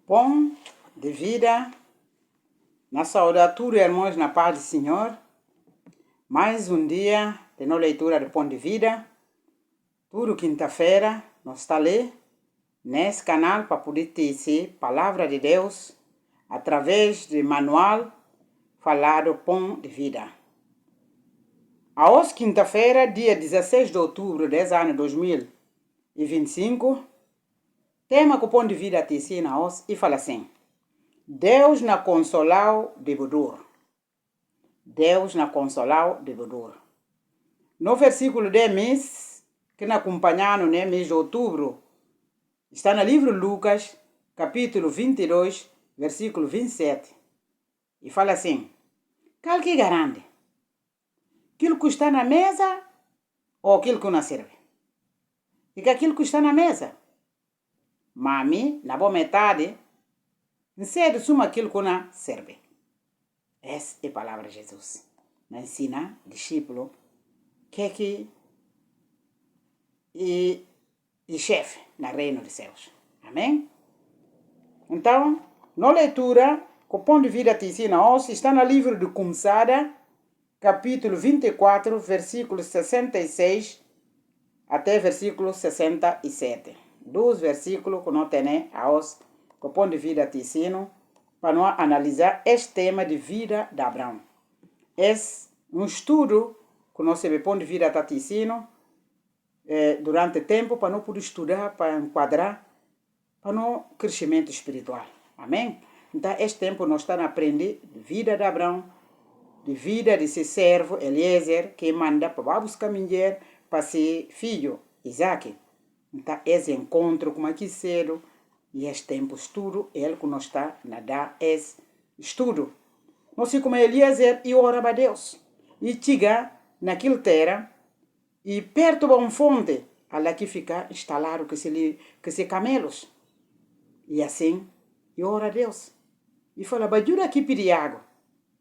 Pão de vida, na saúde a todos irmãos na paz do Senhor. Mais um dia de nossa leitura do Pão de Vida. Tudo quinta-feira nós está ali nesse canal para poder ter palavra de Deus através do manual falado Pão de Vida. A hoje quinta-feira, dia 16 de outubro desse ano 2025, tema que o Pão de Vida te ensina hoje e fala assim: Deus na consolar o devedor. Deus na consolar o devedor. No versículo 10 mês, que nos acompanhando no mês de outubro, está no livro Lucas, capítulo 22, versículo 27. E fala assim: qual que garante? Aquilo que está na mesa ou aquilo que não serve? E que aquilo que está na mesa, mami, na boa metade, não serve suma aquilo que não serve. Essa é a palavra de Jesus. Nos ensina, discípulo, que e chefe no reino dos céus. Amém? Então, na leitura, o Pão de Vida te ensina hoje, está no livro de Começada, capítulo 24, versículo 66 até versículo 67. Dois versículos que nós temos hoje, que o Pão de Vida te ensina, para nós analisar este tema de vida de Abraão. Esse é um estudo que o nosso Pão de Vida está te ensinando durante o tempo para nós poder estudar, para enquadrar para o crescimento espiritual. Amém? Então, este tempo nós estamos a aprender de vida de Abraão, de vida de seu servo Eliezer, que manda para buscar mulher para ser filho Isaac. Então, esse encontro como aqui cedo, e este tempo estudo, ele que nós está a dar esse estudo. Nós como Eliezer e ora para Deus. E chega naquela terra, e perto de uma fonte, ali que fica instalado que se camelos. E assim, e ora a Deus. E fala, bajura aqui pedir água.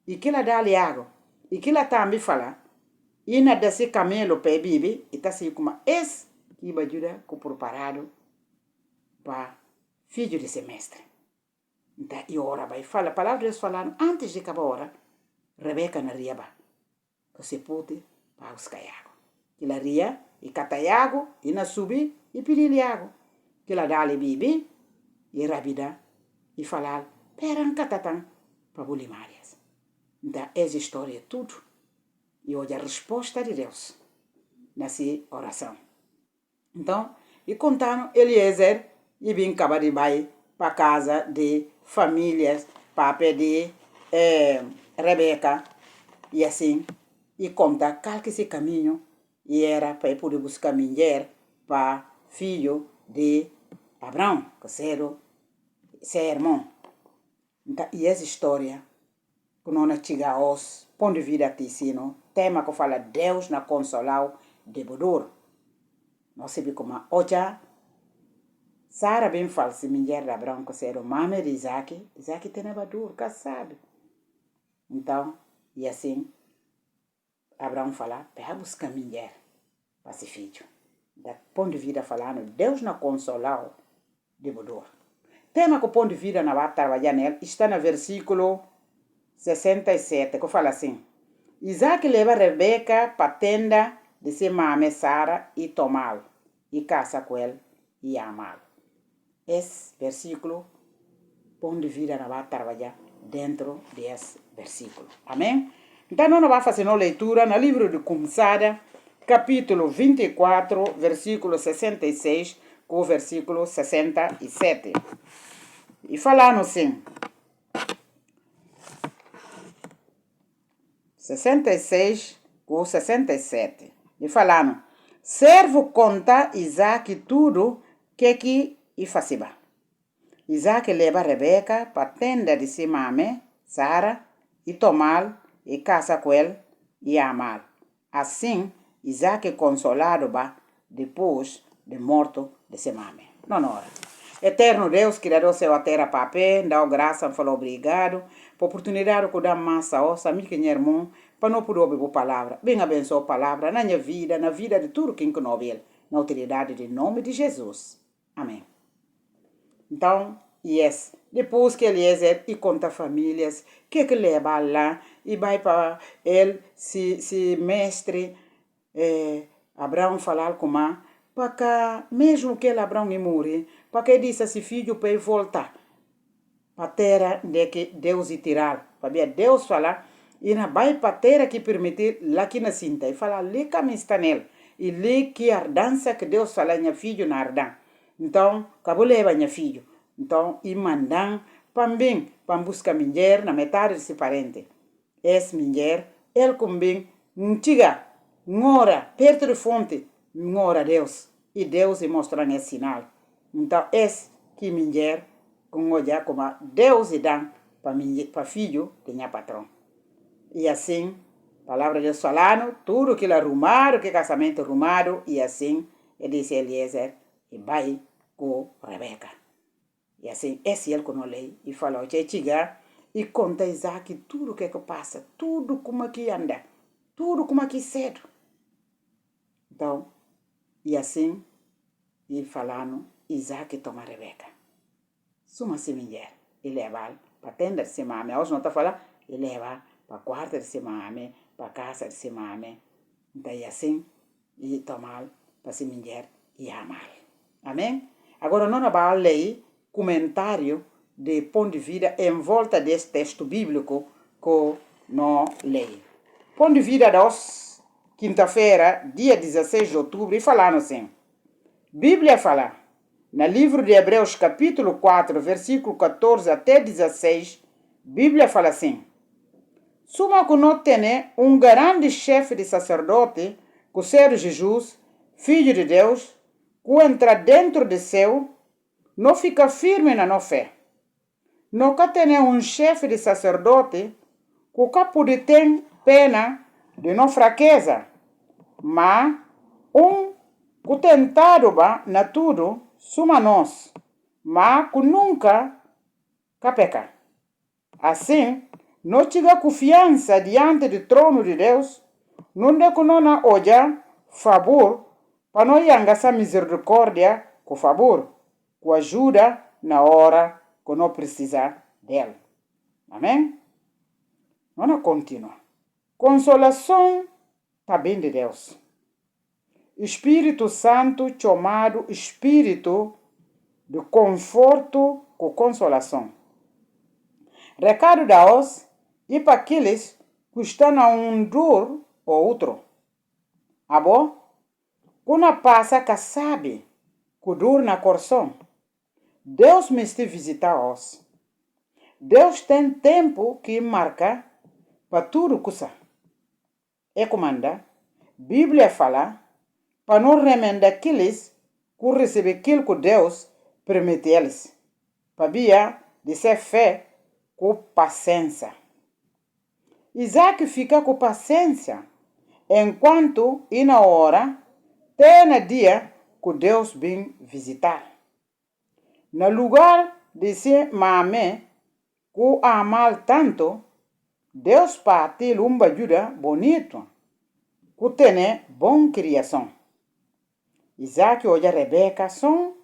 E que ela dá-lhe água. E que ela também fala, e na desse camelo para beber, e está assim como esse que bajura que preparado para filho de semestre. Então, e ora vai fala, a palavra de Deus falando, antes de acabar a hora, Rebeca na riaba, que se pode para buscar água. Que ela ria, e cata água, e na subir, e pedir-lhe água. Que ela dá-lhe beber, e rabida, e falar, peran catatan, para bulimarias. Então, essa história é tudo. E hoje a resposta de Deus nessa oração. Então, e contando Eliezer, e vim acabar de ir para casa de famílias, para pedir Rebeca, e assim, e conta qual que esse caminho, e era para poder buscar mulher para filho de Abraão, que seu irmão. Então, e essa história, que nós chegamos aos Pão de Vida te ensino, tema que fala Deus na consolar o devedor. Nós sabemos como hoje, Sara bem fala se mulher de Abraão, que era o mãe de Isaac, Isaac tem devedor, casado. Então, e assim, Abraão fala, para buscar mulher para ser filho. Da Pão de Vida falando, Deus na consolar o devedor. Tema que o Pão de Vida na vai trabalhar nele está no versículo 67, que fala assim: Isaac leva Rebeca para a tenda de sua mãe Sara e tomá-lo, e casa com ele e amá-lo. Esse versículo, Pão de Vida não vai trabalhar dentro desse versículo. Amém? Então, nós vamos fazer uma leitura no livro de Começada, capítulo 24, versículo 66, com o versículo 67. E falando assim, 66 com 67. E falando, servo conta Isaac tudo que e fazia. Isaac leva Rebeca para a tenda de sua mãe, Sara, e tomá-lo, e casa com ele, e amá-lo. Assim, Isaac consolado depois de morto de sua mãe. Não ora. Eterno Deus, criador céu a terra papel, dá graça, falou obrigado, por oportunidade que dá massa ossa, amiga e irmão, para não poder ouvir a palavra. Bem abençoa a palavra na minha vida, na vida de tudo quem não ouve, na autoridade de nome de Jesus. Amém. Então, Depois que Eliezer e conta famílias, que leva lá e vai para ele, se mestre Abraão falar com ele, para que mesmo que ele Abraão morrer, para que disse a seu filho para ele voltar para a terra de que Deus e tirar. Para Deus falar, e na vai para a terra que permitir lá que na cinta, e fala, ali que está nele, e ali que a ardança que Deus fala, minha filho na ardan. Então, acabou leva minha filho. Então, e mandam também para buscar mulher na metade desse parente. Essa mulher, ele também, antiga, ngora, perto de fonte, ngora Deus. E Deus lhe mostra esse sinal. Então, esse que mulher, com olhar como Deus lhe dá para filho de minha patrão. E assim, palavra de Deus falando, tudo que ele arrumaram, que casamento arrumado, e assim, ele disse a Eliezer, e vai com Rebeca. E assim, esse ele com a lei, e falou, chega, e conta a Isaac tudo o que passa, tudo como que anda, tudo como que cedo. Então, e assim, e falando, Isaac toma a Rebeca. Suma se mulher, e leva para a tenda de se mame, hoje não está falando, e leva para a quarta de se mame, para a casa de se mame. Então, e assim, e tomar para se mulher e amar. Amém? Agora, não vai ler comentário de ponto de vista em volta desse texto bíblico que não leio. Ponto de vista dos quinta-feira, dia 16 de outubro, e falando assim. Bíblia fala, no livro de Hebreus, capítulo 4, versículo 14 até 16, Bíblia fala assim. Suma que não tem grande chefe de sacerdote, que o Senhor Jesus, Filho de Deus, que entra dentro de seu, não fica firme na fé. Nunca tem chefe de sacerdote que pode ter pena de não fraqueza, mas que tentado na tudo, suma nós, mas que nunca peca. Assim, não tiver confiança diante do trono de Deus, não de que não olha favor, para não yanga essa misericórdia com favor, com ajuda na hora que não precisa dele. Amém? Não continua. Consolação também de Deus. Espírito Santo chamado Espírito de conforto com consolação. Recado da os e para aqueles que estão a dor ou outro. Abo, quando passa que sabe que dor na coração, Deus me está visitar os. Deus tem tempo que marca para tudo coisa. E comanda, Bíblia fala, para não remendar aqueles que recebem aquilo que Deus permite eles. Para via de ser fé com paciência. Isaac fica com paciência, enquanto e na hora, tem dia que Deus vem visitar. No lugar de se mame, que amar tanto, Deus parte uma ajuda bonito, que tem boa criação. Isaac olha Rebeca som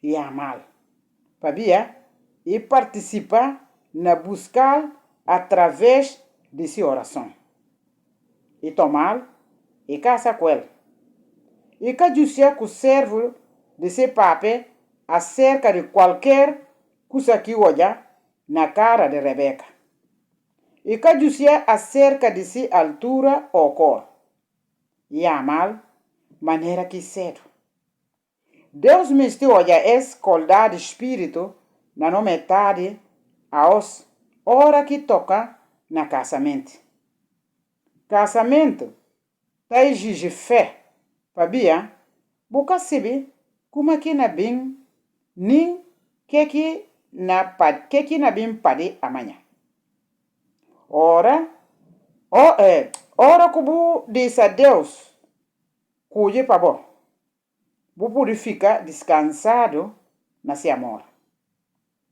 e amar. Para e participa na buscar através de sua oração. E tomar e casa com ele. E caducia com o servo de seu papai acerca de qualquer coisa que olha na cara de Rebeca. E caducia acerca de sua altura ou cor. E amar maneira que cedo. Deus me está olha escoldar de espírito na não metade aos hora que toca na casamento. Casamento tá exige fé. Pabia, boca sabe como que na bem nem que na bem pade amanhã. Ora que diz a Deus, cuide para bom. Pode ficar descansado na seu amor.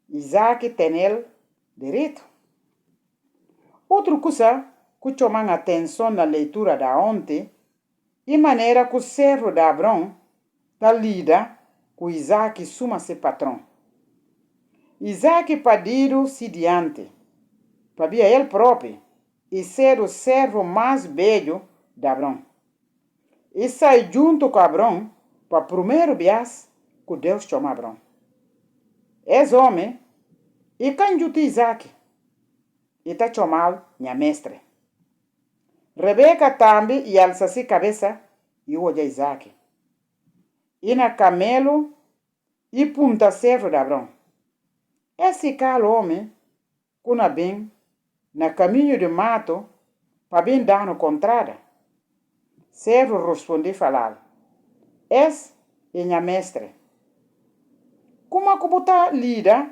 Isaac tem ele direito. Outra coisa que chama a atenção na leitura da ontem é a maneira que o servo de Abraão lida com Isaac suma seu patrão. Isaac pediu-se diante, para ele próprio, e ser o servo mais velho de Abrão. E sai junto com Abrão para o primeiro viagem que Deus chama Abrão. Esse homem, e canjuto Isaac, e está chamado minha mestre. Rebeca também e alça-se a cabeça e olha Isaac. E na camelo e punta servo de Abrão. Esse cara homem, quando bem, na caminho de mato, para bem dar no contrada. Servo respondeu falar. Esse é minha mestre. Como a que lida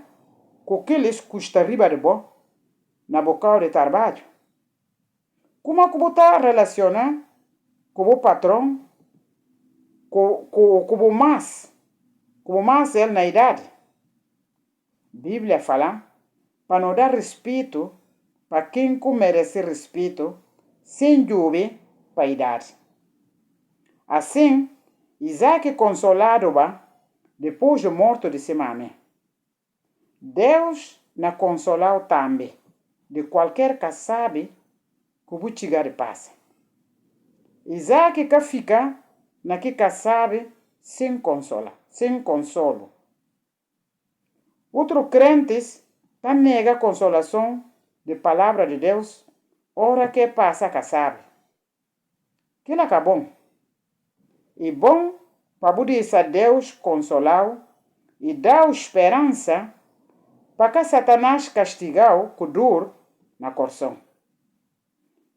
com aqueles que custa riba de bom, na boca de trabalho? Como a que relaciona com o patrão, com o mais ele na idade? Bíblia fala, para não dar respeito para quem merece respeito, sem dúvida para a idade. Assim, Isaac consolado depois de morto de sua mãe. Deus na consolou também, de qualquer que sabe que o chegar de paz. Isaac que fica na que sabe sem consolo. Outros crentes que nega a consolação de palavra de Deus, ora que passa que sabe. Que lá é bom. E bom para poder Deus consolar e dar esperança para que Satanás castigar com dor na coração.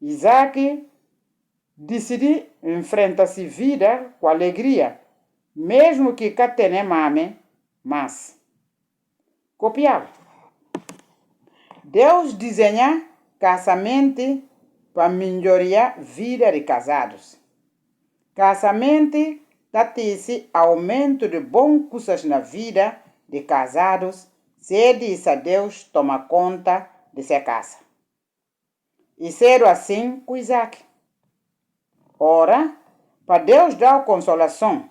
Isaac decidiu enfrentar-se vida com alegria, mesmo que tenha mame, mas copiava. Deus desenha casamento para melhorar a vida de casados. Casamento dá-se aumento de boas coisas na vida de casados, se diz a Deus toma conta de sua casa. E ser assim com Isaac. Ora, para Deus dar consolação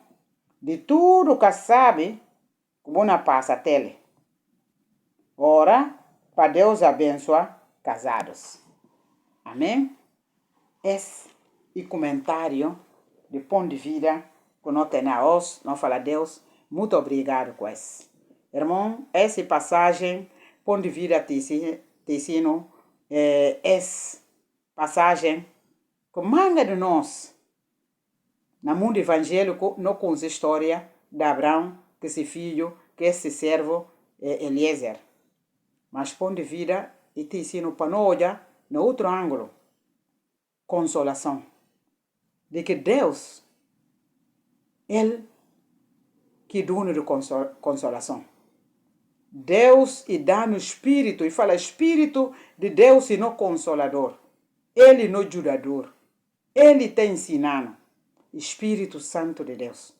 de tudo que sabe, como na passa tele. Ora, para Deus abençoar casados. Amém? Esse é o comentário de ponto de vista que nós temos hoje, nós fala Deus, muito obrigado com isso. Irmão, essa passagem, ponto de vista tecino, essa passagem que manga de nós, no mundo evangélico, não conhece a história de Abraão, que esse filho, que esse servo, Eliezer. Mas ponto de vista, e tecino para nós olhar no outro ângulo, consolação. De que Deus, Ele que é dono de consolação. Deus e dá no Espírito, e fala Espírito de Deus e não consolador. Ele não ajudador. Ele está ensinando. Espírito Santo de Deus.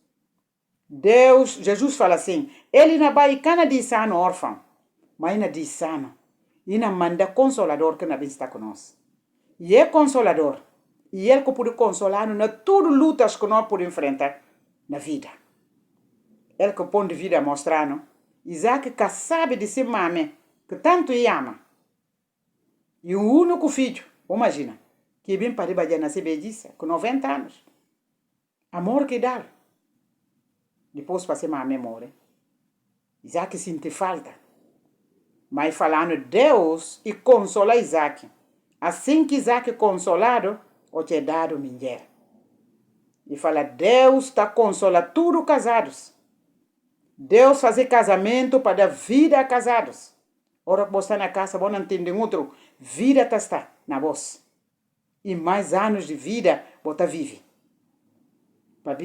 Deus, Jesus fala assim, Ele não vai cana de sano órfão, mas não de sano. E não manda consolador que não está conosco. E é consolador. E Ele que pode consolar na tudo lutas que nós podemos enfrentar na vida. Ele que põe de vida mostrando. Isaac que sabe de si mame, que tanto ama. E o único filho, imagina, que vem para ir nascer bedice, com 90 anos. Amor que dá. Depois para ser mame morre. Isaac sente falta. Mas falando Deus e consola Isaac. Assim que Isaac é consolado, o te dado mulher. E fala, Deus está consola tudo casados. Deus fazer casamento para dar vida a casados. Ora que você está na casa, você não entende outro. Vida está na voz. E mais anos de vida você vive. Para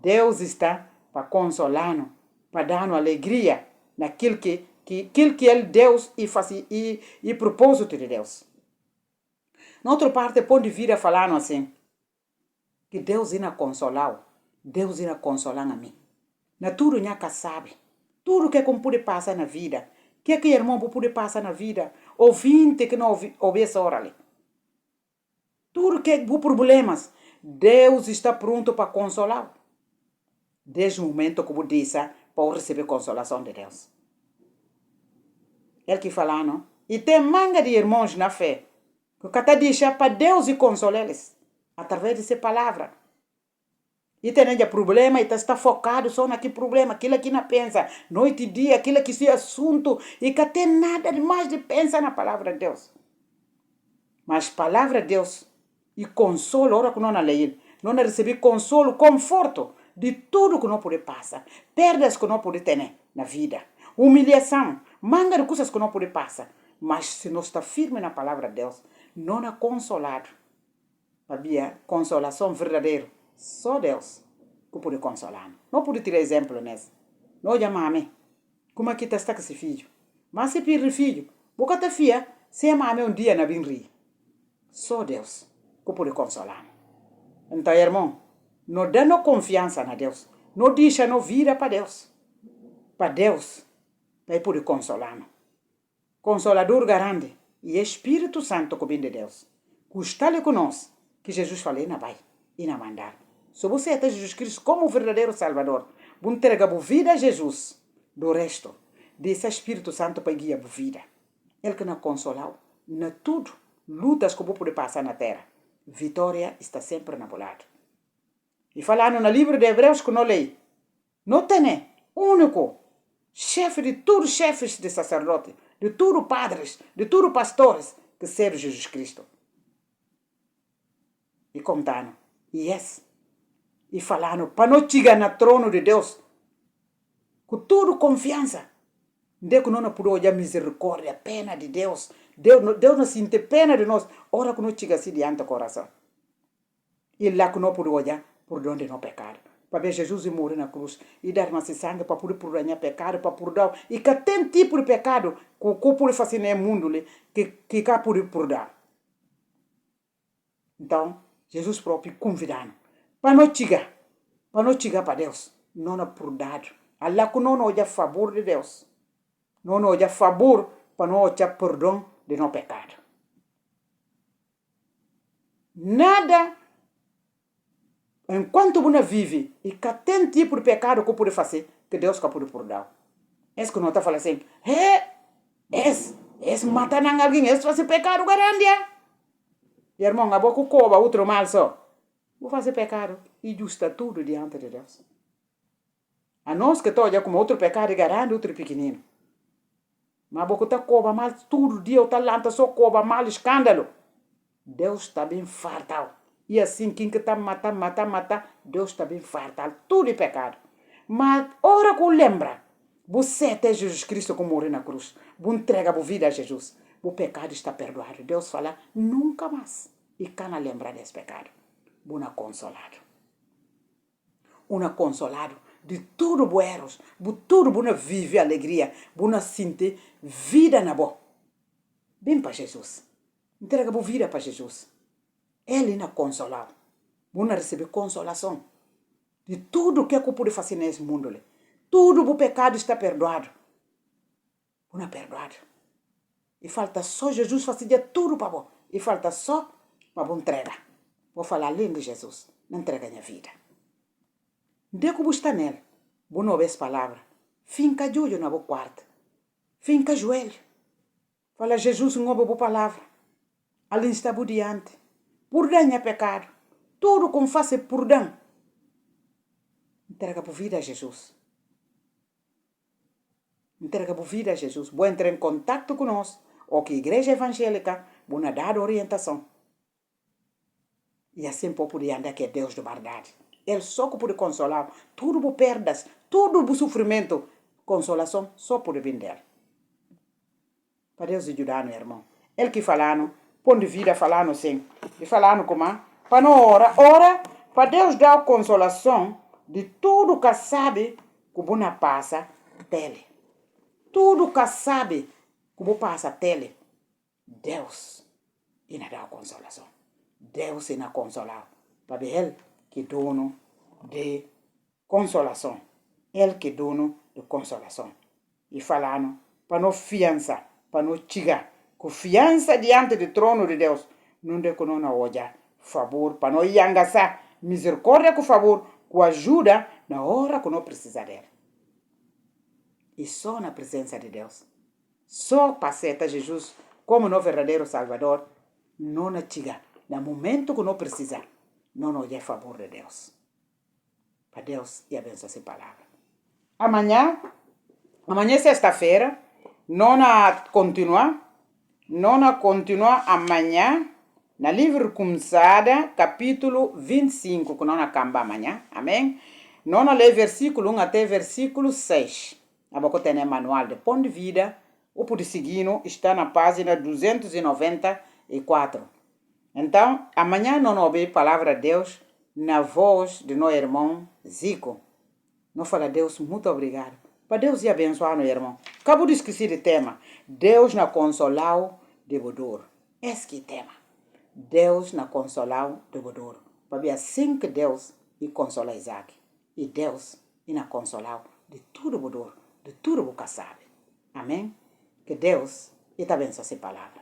Deus está para consolar-nos, para dar-nos alegria naquilo que Ele Deus e propósito de Deus. Na outra parte, ponto de vista falando assim, que Deus irá consolar, Deus irá consolar a mim. Na tudo que sabe, tudo que pode passar na vida, que irmão pode passar na vida, ouvinte que não ouve essa hora ali. Tudo que é problemas, Deus está pronto para consolar. Desde o momento que você diz, para receber consolação de Deus. Ele que fala, não? E tem manga de irmãos na fé, que cada deixa para Deus e consolar eles, através dessa palavra. E tem problema e está focado só naquele problema, aquilo que não pensa, noite e dia, aquilo que é assunto, e que tem nada mais de pensar na palavra de Deus. Mas palavra de Deus e consolo, ora que não lê, não receber consolo, conforto de tudo que não pode passar, perdas que não pode ter na vida, humilhação, manga de coisas que não pode passar. Mas se não está firme na palavra de Deus, não é consolado. Sabia? Consolação verdadeira. Só Deus que pode consolar. Não pode tirar exemplo nessa. Não chamar como aqui está com esse filho. Mas se perde filho, boca te fia, se amar dia na rir. Só Deus que pode consolar. Então, irmão, não dá confiança na Deus. Não deixa não vira para Deus. Para Deus, para ele poder consolar. Consolador garante. E Espírito Santo que vem de Deus. Custa-lhe conosco que Jesus falou na vai e na mandar. Se você é Jesus Cristo como o verdadeiro Salvador, vou entregar a vida a Jesus. Do resto, desse Espírito Santo para guiar a vida. Ele que nos consolou, na tudo, lutas que vou poder passar na terra. Vitória está sempre na lado. E falando no livro de Hebreus que não leio, não tem único chefe de todos os chefes de sacerdote, de todos os padres, de todos os pastores que serve Jesus Cristo. E contando, e falando, para não chegar no trono de Deus, com toda confiança, de que não pode olhar misericórdia, pena de Deus, Deus não sente pena de nós, ora que não chega assim diante do coração. E lá que não pode olhar por onde não pecar. Para ver Jesus morrer na cruz e dar mais sangue para poder perdoar pecado, para perdoar. E que tem tipo de pecado que pode fazer no mundo que pode perdoar. Então, Jesus próprio convidando para não chegar para Deus, não é perdoado. Allah que não olha a favor de Deus, não olha a favor para não olhar perdão de não pecado. Nada, enquanto você vive e que tem tipo de pecado que pode fazer, que Deus pode perdoar. É que não está falando assim, esse matar alguém, esse fazer pecado grande. E irmão, a boca cobra outro mal só. Vou fazer pecado e justa tudo diante de Deus. A nós que está olhando como outro pecado grande, outro pequenino. Mas a boca está cobra mal tudo dia, está lá, só cobra mal, escândalo. Deus está bem fartado. E assim, quem que está matar, Deus está bem fartado. Tudo é pecado. Mas, ora que lembra, você é Jesus Cristo que morreu na cruz. Você entrega a vida a Jesus. O pecado está perdoado. Deus fala, nunca mais. E cana lembrar desse pecado. Você é consolado. Você é consolado de tudo bueros. De tudo você vive alegria. Você sente vida na boa. Vem para Jesus. Entrega a vida para Jesus. Ele é consolado. Você recebe consolação. De tudo que eu pude fazer nesse mundo. Tudo o pecado está perdoado. Você é perdoado. E falta só Jesus fazer tudo para você. E falta só para você entregar. Vou falar além de Jesus. Não entrega minha vida. De que você está nele. Você não ouve essa palavra. Finca joelho na boa quarta. Finca joelho. Fala, Jesus não ouve a palavra. Ali está por diante. Perdão é pecado. Tudo como faça perdão. Entrega a vida a Jesus. Entrega a vida a Jesus. Vou entrar em contato conosco. Ou que a igreja evangélica vou dar orientação. E assim pode poder andar que é Deus de verdade. Ele só que pode consolar. Tudo por perdas, tudo por sofrimento. Consolação só pode vir dele. Para Deus ajudar, meu irmão. Ele que falando, põe de vida falando assim. E falando como? Para não ora, para Deus dar consolação de tudo que sabe que você passa dele. Tudo que sabe que você passa dele. Deus ainda dá consolação. Deus ainda consolar. Para ver ele que dono de consolação. Ele que dono de consolação. E falando, para não fiança, para não chegar. Confiança diante do trono de Deus. Não de que não olhar. Favor, para não engaçar. Misericórdia com favor, com ajuda na hora que não precisa dele. E só na presença de Deus. Só para aceitar Jesus como nosso verdadeiro Salvador, não na chega. No momento que não precisa, não é a favor de Deus. Para Deus e abençoar essa palavra. Amanhã é sexta-feira, não continua amanhã, no livro Começada, capítulo 25, que não acaba amanhã, amém? Não lê versículo 1 até versículo 6. Agora tem o manual de Pão de Vida, o por seguir está na página 294. Então, amanhã não ouvir a palavra de Deus na voz de nosso irmão Zico. Não fala, Deus, muito obrigado. Para Deus e abençoar no irmão. Acabo de esquecer de tema. Deus na consolau de Bodor. Esse que é tema. Deus na consolau de Bodor. Para ver assim que Deus e consola Isaac. E Deus e na consolau de tudo Bodor. De tudo o que sabe. Amém? Que Deus e te abençoe essa palavra.